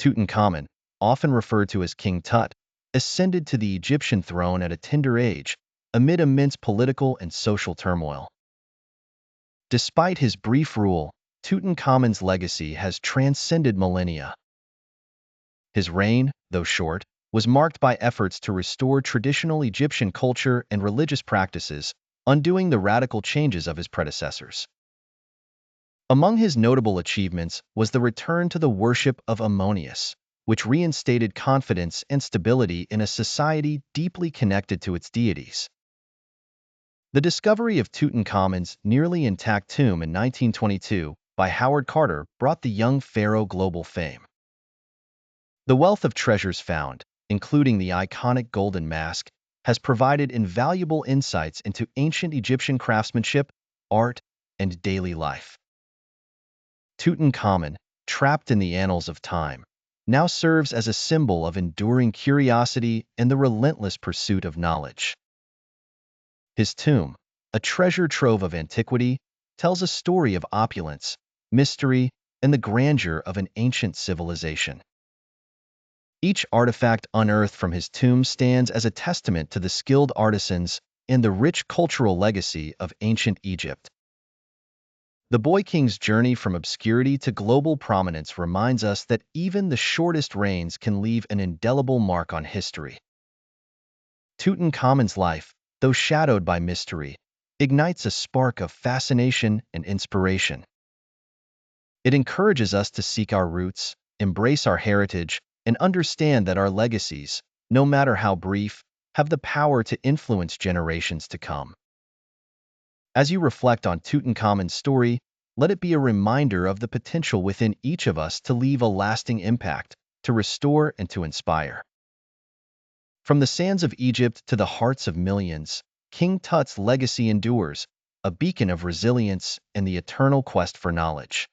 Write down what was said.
Tutankhamun, often referred to as King Tut, ascended to the Egyptian throne at a tender age, amid immense political and social turmoil. Despite his brief rule, Tutankhamun's legacy has transcended millennia. His reign, though short, was marked by efforts to restore traditional Egyptian culture and religious practices, undoing the radical changes of his predecessors. Among his notable achievements was the return to the worship of Amun, which reinstated confidence and stability in a society deeply connected to its deities. The discovery of Tutankhamun's nearly intact tomb in 1922 by Howard Carter brought the young pharaoh global fame. The wealth of treasures found, including the iconic golden mask, has provided invaluable insights into ancient Egyptian craftsmanship, art, and daily life. Tutankhamun, trapped in the annals of time, now serves as a symbol of enduring curiosity and the relentless pursuit of knowledge. His tomb, a treasure trove of antiquity, tells a story of opulence, mystery, and the grandeur of an ancient civilization. Each artifact unearthed from his tomb stands as a testament to the skilled artisans and the rich cultural legacy of ancient Egypt. The Boy King's journey from obscurity to global prominence reminds us that even the shortest reigns can leave an indelible mark on history. Tutankhamun's life, though shadowed by mystery, ignites a spark of fascination and inspiration. It encourages us to seek our roots, embrace our heritage, and understand that our legacies, no matter how brief, have the power to influence generations to come. As you reflect on Tutankhamun's story, let it be a reminder of the potential within each of us to leave a lasting impact, to restore and to inspire. From the sands of Egypt to the hearts of millions, King Tut's legacy endures, a beacon of resilience and the eternal quest for knowledge.